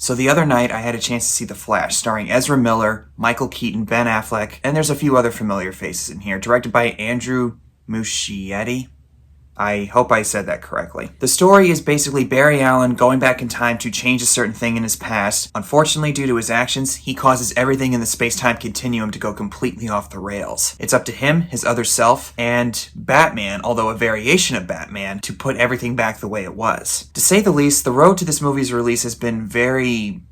So the other night, I had a chance to see The Flash, starring Ezra Miller, Michael Keaton, Ben Affleck, and there's a few other familiar faces in here, directed by Andrew Muschietti. I hope I said that correctly. The story is basically Barry Allen going back in time to change a certain thing in his past. Unfortunately, due to his actions, he causes everything in the space-time continuum to go completely off the rails. It's up to him, his other self, and Batman, although a variation of Batman, to put everything back the way it was. To say the least, the road to this movie's release has been very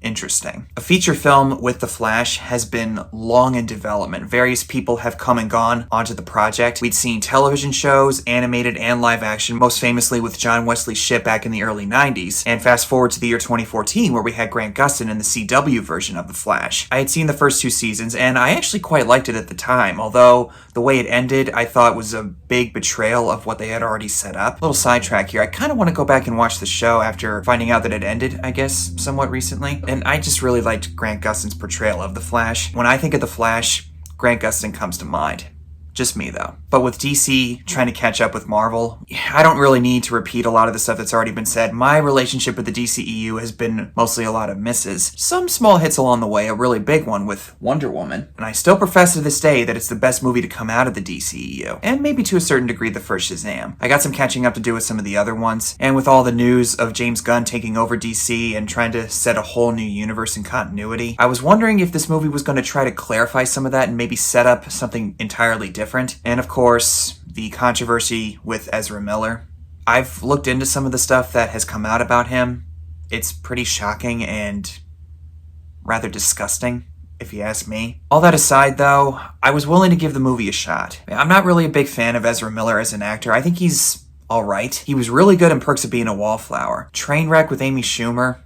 interesting. A feature film with The Flash has been long in development. Various people have come and gone onto the project. We'd seen television shows, animated and live action, most famously with John Wesley Shipp back in the early 90s. And fast forward to the year 2014 where we had Grant Gustin in the CW version of The Flash. I had seen the first 2 seasons and I actually quite liked it at the time, although the way it ended I thought was a big betrayal of what they had already set up. A little sidetrack here. I kind of want to go back and watch the show after finding out that it ended, I guess, somewhat recently. And I just really liked Grant Gustin's portrayal of The Flash. When I think of The Flash, Grant Gustin comes to mind. Just me, though. But with DC trying to catch up with Marvel, I don't really need to repeat a lot of the stuff that's already been said. My relationship with the DCEU has been mostly a lot of misses. Some small hits along the way, a really big one with Wonder Woman. And I still profess to this day that it's the best movie to come out of the DCEU. And maybe to a certain degree the first Shazam. I got some catching up to do with some of the other ones. And with all the news of James Gunn taking over DC and trying to set a whole new universe and continuity, I was wondering if this movie was going to try to clarify some of that and maybe set up something entirely different. And of course, the controversy with Ezra Miller. I've looked into some of the stuff that has come out about him. It's pretty shocking and rather disgusting, if you ask me. All that aside, though, I was willing to give the movie a shot. I'm not really a big fan of Ezra Miller as an actor. I think he's alright. He was really good in Perks of Being a Wallflower. Trainwreck with Amy Schumer?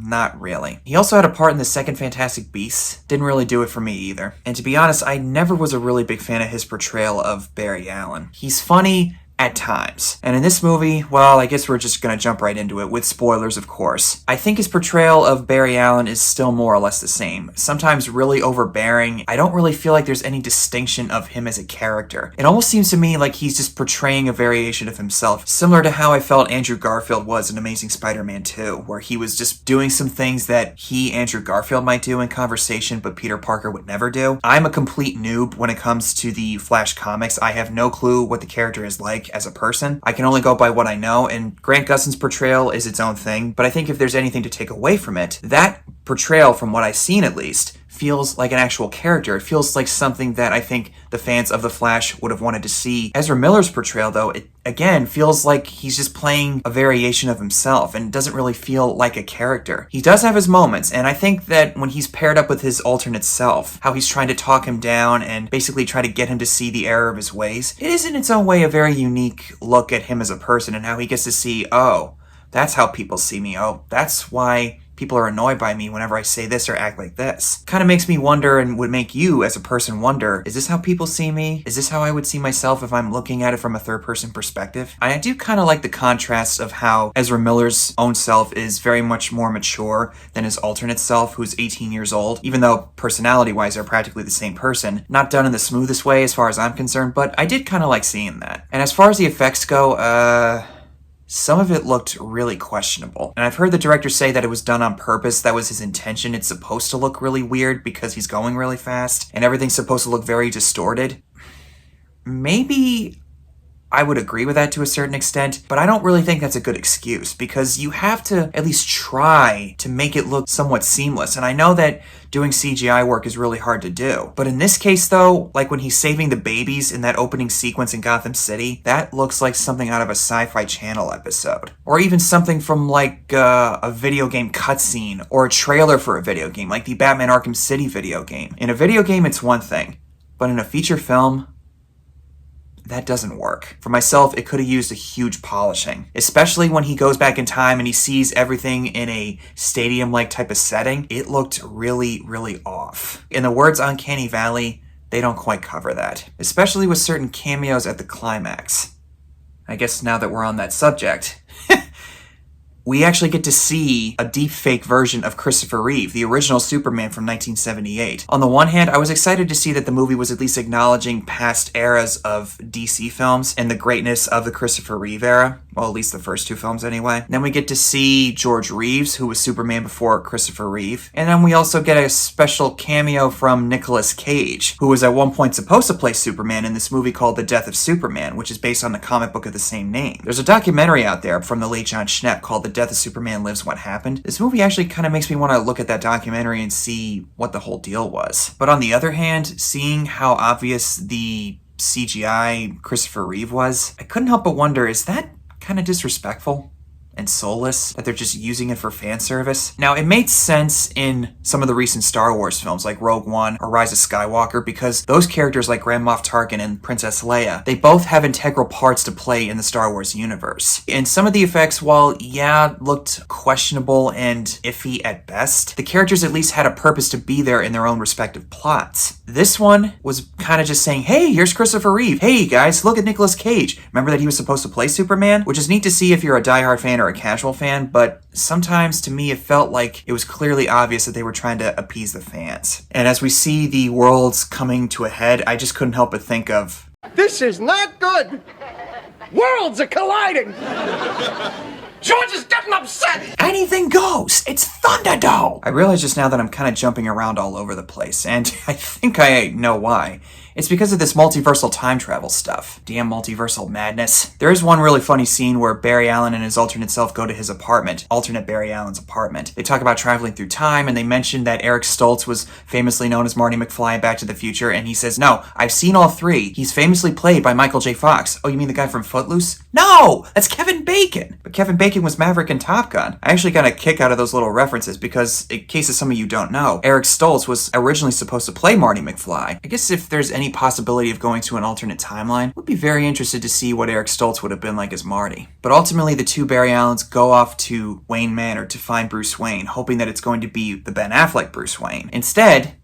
Not really. He also had a part in the second Fantastic Beasts. Didn't really do it for me either. And to be honest, I never was a really big fan of his portrayal of Barry Allen. He's funny at times. And in this movie, well, I guess we're just gonna jump right into it, with spoilers, of course. I think his portrayal of Barry Allen is still more or less the same. Sometimes really overbearing. I don't really feel like there's any distinction of him as a character. It almost seems to me like he's just portraying a variation of himself, similar to how I felt Andrew Garfield was in Amazing Spider-Man 2, where he was just doing some things that Andrew Garfield, might do in conversation, but Peter Parker would never do. I'm a complete noob when it comes to the Flash comics. I have no clue what the character is like as a person. I can only go by what I know, and Grant Gustin's portrayal is its own thing, but I think if there's anything to take away from it, that portrayal, from what I've seen at least, feels like an actual character. It feels like something that I think the fans of The Flash would have wanted to see. Ezra Miller's portrayal, though, it again feels like he's just playing a variation of himself and doesn't really feel like a character. He does have his moments, and I think that when he's paired up with his alternate self, how he's trying to talk him down and basically try to get him to see the error of his ways, it is in its own way a very unique look at him as a person and how he gets to see, oh, that's how people see me. Oh, that's why people are annoyed by me whenever I say this or act like this. Kind of makes me wonder, and would make you as a person wonder, is this how people see me? Is this how I would see myself if I'm looking at it from a third person perspective? I do kind of like the contrast of how Ezra Miller's own self is very much more mature than his alternate self, who's 18 years old, even though personality-wise they're practically the same person. Not done in the smoothest way as far as I'm concerned, but I did kind of like seeing that. And as far as the effects go, some of it looked really questionable. And I've heard the director say that it was done on purpose. That was his intention. It's supposed to look really weird because he's going really fast and everything's supposed to look very distorted. Maybe I would agree with that to a certain extent, but I don't really think that's a good excuse because you have to at least try to make it look somewhat seamless. And I know that doing CGI work is really hard to do. But in this case, though, like when he's saving the babies in that opening sequence in Gotham City, that looks like something out of a Sci-Fi Channel episode. Or even something from like a video game cutscene or a trailer for a video game, like the Batman Arkham City video game. In a video game, it's one thing, but in a feature film, that doesn't work. For myself, it could have used a huge polishing, especially when he goes back in time and he sees everything in a stadium-like type of setting. It looked really, really off. In the words Uncanny Valley, they don't quite cover that, especially with certain cameos at the climax. I guess now that we're on that subject, we actually get to see a deepfake version of Christopher Reeve, the original Superman from 1978. On the one hand, I was excited to see that the movie was at least acknowledging past eras of DC films and the greatness of the Christopher Reeve era. Well, at least the first two films anyway. Then we get to see George Reeves, who was Superman before Christopher Reeve. And then we also get a special cameo from Nicolas Cage, who was at one point supposed to play Superman in this movie called The Death of Superman, which is based on the comic book of the same name. There's a documentary out there from the late John Schnepp called The Death of Superman Lives What Happened. This movie actually kind of makes me want to look at that documentary and see what the whole deal was. But on the other hand, seeing how obvious the CGI Christopher Reeve was, I couldn't help but wonder, is that kind of disrespectful and soulless that they're just using it for fan service? Now, it made sense in some of the recent Star Wars films like Rogue One or Rise of Skywalker because those characters like Grand Moff Tarkin and Princess Leia, they both have integral parts to play in the Star Wars universe. And some of the effects, while looked questionable and iffy at best, the characters at least had a purpose to be there in their own respective plots. This one was kind of just saying, hey, here's Christopher Reeve. Hey guys, look at Nicolas Cage. Remember that he was supposed to play Superman? Which is neat to see if you're a diehard fan or a casual fan, but sometimes to me it felt like it was clearly obvious that they were trying to appease the fans. And as we see the worlds coming to a head, I just couldn't help but think of, this is not good! Worlds are colliding! George is getting upset! anything goes! It's Thunderdome! I realize just now that I'm kind of jumping around all over the place, and I think I know why. It's because of this multiversal time travel stuff. Damn multiversal madness. There is one really funny scene where Barry Allen and his alternate self go to his apartment, alternate Barry Allen's apartment. They talk about traveling through time, and they mention that Eric Stoltz was famously known as Marty McFly in Back to the Future, and he says, no, I've seen all three. He's famously played by Michael J. Fox. Oh, you mean the guy from Footloose? No! That's Kevin Bacon! But Kevin Bacon was Maverick in Top Gun. I actually got a kick out of those little references because, in case some of you don't know, Eric Stoltz was originally supposed to play Marty McFly. I guess if there's any possibility of going to an alternate timeline, would be very interested to see what Eric Stoltz would have been like as Marty. But ultimately, the two Barry Allens go off to Wayne Manor to find Bruce Wayne, hoping that it's going to be the Ben Affleck Bruce Wayne. Instead,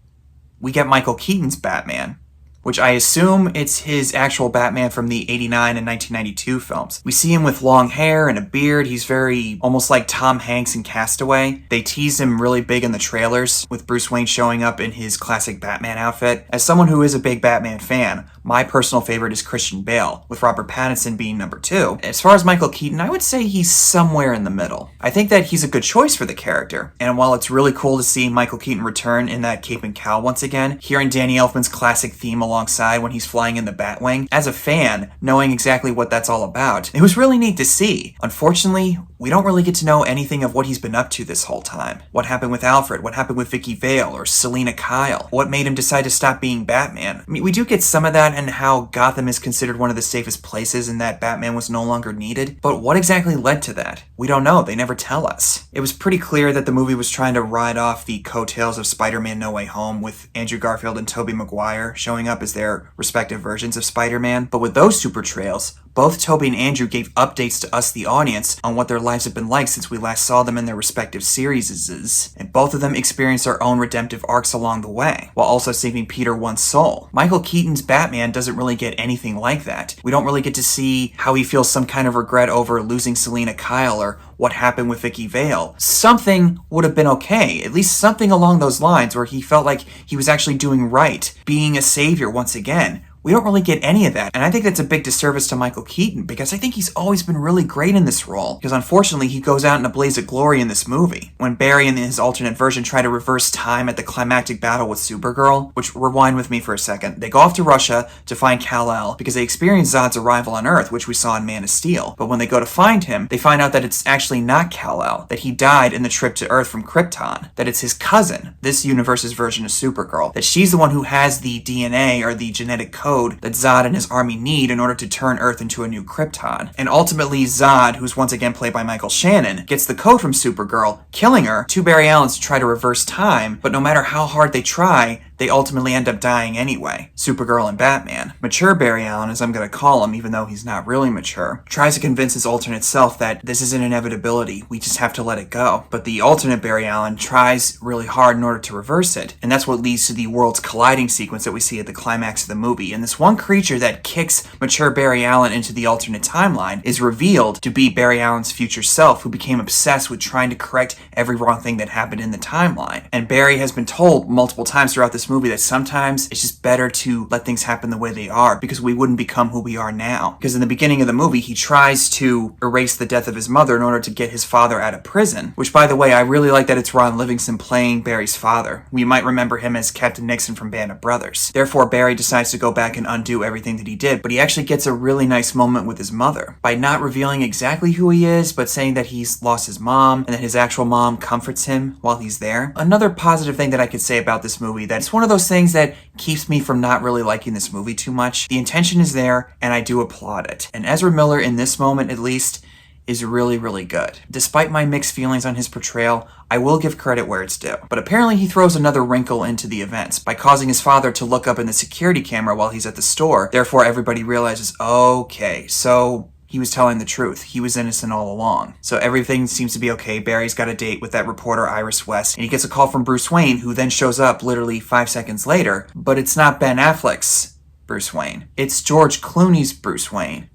we get Michael Keaton's Batman, which I assume it's his actual Batman from the 89 and 1992 films. We see him with long hair and a beard. He's very almost like Tom Hanks in Castaway. They tease him really big in the trailers, with Bruce Wayne showing up in his classic Batman outfit. As someone who is a big Batman fan, my personal favorite is Christian Bale, with Robert Pattinson being number 2. As far as Michael Keaton, I would say he's somewhere in the middle. I think that he's a good choice for the character, and while it's really cool to see Michael Keaton return in that cape and cowl once again, hearing Danny Elfman's classic theme alongside when he's flying in the Batwing, as a fan, knowing exactly what that's all about, it was really neat to see. Unfortunately, we don't really get to know anything of what he's been up to this whole time. What happened with Alfred? What happened with Vicky Vale or Selina Kyle? What made him decide to stop being Batman? I mean, we do get some of that and how Gotham is considered one of the safest places and that Batman was no longer needed. But what exactly led to that? We don't know. They never tell us. It was pretty clear that the movie was trying to ride off the coattails of Spider-Man No Way Home, with Andrew Garfield and Tobey Maguire showing up as their respective versions of Spider-Man. But with those two portrayals, both Tobey and Andrew gave updates to us, the audience, on what their lives have been like since we last saw them in their respective series, and both of them experienced their own redemptive arcs along the way, while also saving Peter one's soul. Michael Keaton's Batman doesn't really get anything like that. We don't really get to see how he feels some kind of regret over losing Selina Kyle or what happened with Vicky Vale. Something would have been okay, at least something along those lines where he felt like he was actually doing right, being a savior once again. We don't really get any of that, and I think that's a big disservice to Michael Keaton, because I think he's always been really great in this role, because unfortunately he goes out in a blaze of glory in this movie. When Barry and his alternate version try to reverse time at the climactic battle with Supergirl, which, rewind with me for a second, they go off to Russia to find Kal-El because they experience Zod's arrival on Earth, which we saw in Man of Steel. But when they go to find him, they find out that it's actually not Kal-El, that he died in the trip to Earth from Krypton, that it's his cousin, this universe's version of Supergirl, that she's the one who has the DNA or the genetic code that Zod and his army need in order to turn Earth into a new Krypton. And ultimately, Zod, who's once again played by Michael Shannon, gets the code from Supergirl, killing her. Two Barry Allens try to reverse time, but no matter how hard they try, they ultimately end up dying anyway. Supergirl and Batman. Mature Barry Allen, as I'm gonna call him, even though he's not really mature, tries to convince his alternate self that this is an inevitability, we just have to let it go. But the alternate Barry Allen tries really hard in order to reverse it, and that's what leads to the worlds colliding sequence that we see at the climax of the movie. And this one creature that kicks mature Barry Allen into the alternate timeline is revealed to be Barry Allen's future self, who became obsessed with trying to correct every wrong thing that happened in the timeline. And Barry has been told multiple times throughout this movie that sometimes it's just better to let things happen the way they are, because we wouldn't become who we are now. Because in the beginning of the movie, he tries to erase the death of his mother in order to get his father out of prison, which, by the way, I really like that it's Ron Livingston playing Barry's father. We might remember him as Captain Nixon from Band of Brothers. Therefore, Barry decides to go back and undo everything that he did, but he actually gets a really nice moment with his mother by not revealing exactly who he is, but saying that he's lost his mom and that his actual mom comforts him while he's there. Another positive thing that I could say about this movie, that it's one of those things that keeps me from not really liking this movie too much. The intention is there, and I do applaud it. And Ezra Miller, in this moment at least, is really, really good. Despite my mixed feelings on his portrayal, I will give credit where it's due. But apparently he throws another wrinkle into the events by causing his father to look up in the security camera while he's at the store. Therefore, everybody realizes, okay, so he was telling the truth. He was innocent all along. So everything seems to be okay. Barry's got a date with that reporter Iris West, and he gets a call from Bruce Wayne, who then shows up literally 5 seconds later. But it's not Ben Affleck's Bruce Wayne. It's George Clooney's Bruce Wayne,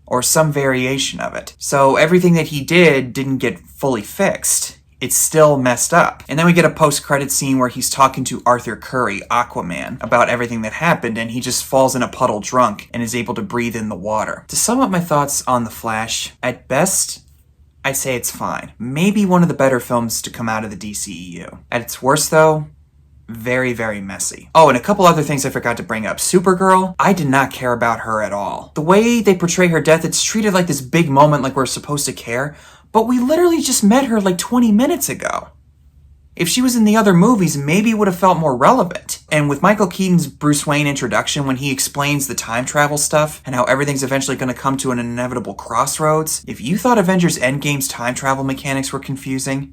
or some variation of it. So everything that he didn't get fully fixed. It's still messed up. And then we get a post-credit scene where he's talking to Arthur Curry, Aquaman, about everything that happened, and he just falls in a puddle drunk and is able to breathe in the water. To sum up my thoughts on The Flash, at best, I'd say it's fine. Maybe one of the better films to come out of the DCEU. At its worst, though, very, very messy. Oh, and a couple other things I forgot to bring up. Supergirl, I did not care about her at all. The way they portray her death, it's treated like this big moment, like we're supposed to care, but we literally just met her like 20 minutes ago. If she was in the other movies, maybe it would have felt more relevant. And with Michael Keaton's Bruce Wayne introduction, when he explains the time travel stuff and how everything's eventually going to come to an inevitable crossroads, if you thought Avengers Endgame's time travel mechanics were confusing,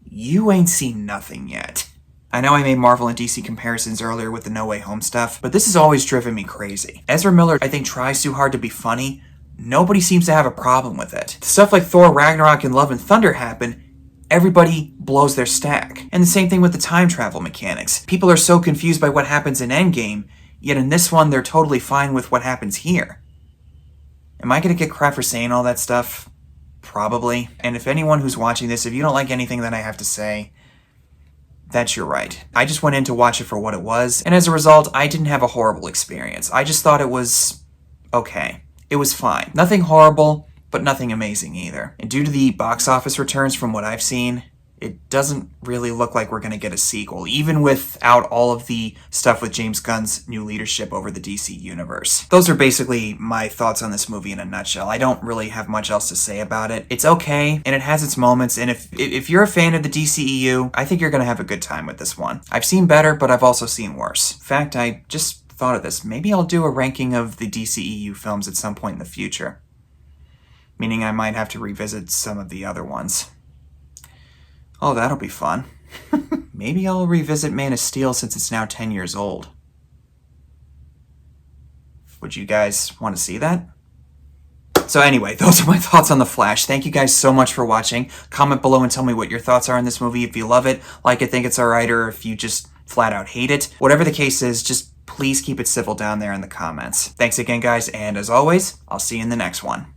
you ain't seen nothing yet. I know I made Marvel and DC comparisons earlier with the No Way Home stuff, but this has always driven me crazy. Ezra Miller, I think, tries too hard to be funny. Nobody seems to have a problem with it. Stuff like Thor Ragnarok and Love and Thunder happen, everybody blows their stack. And the same thing with the time travel mechanics. People are so confused by what happens in Endgame, yet in this one they're totally fine with what happens here. Am I gonna get crap for saying all that stuff? Probably. And if anyone who's watching this, if you don't like anything that I have to say, that's your right. I just went in to watch it for what it was, and as a result, I didn't have a horrible experience. I just thought it was okay. It was fine. Nothing horrible, but nothing amazing either. And due to the box office returns from what I've seen, it doesn't really look like we're going to get a sequel, even without all of the stuff with James Gunn's new leadership over the DC universe. Those are basically my thoughts on this movie in a nutshell. I don't really have much else to say about it. It's okay, and it has its moments, and if you're a fan of the DCEU, I think you're going to have a good time with this one. I've seen better, but I've also seen worse. In fact, I just thought of this. Maybe I'll do a ranking of the DCEU films at some point in the future. Meaning I might have to revisit some of the other ones. Oh, that'll be fun. Maybe I'll revisit Man of Steel since it's now 10 years old. Would you guys want to see that? So anyway, those are my thoughts on The Flash. Thank you guys so much for watching. Comment below and tell me what your thoughts are on this movie. If you love it, like it, think it's alright, or if you just flat out hate it. Whatever the case is, just please keep it civil down there in the comments. Thanks again, guys, and as always, I'll see you in the next one.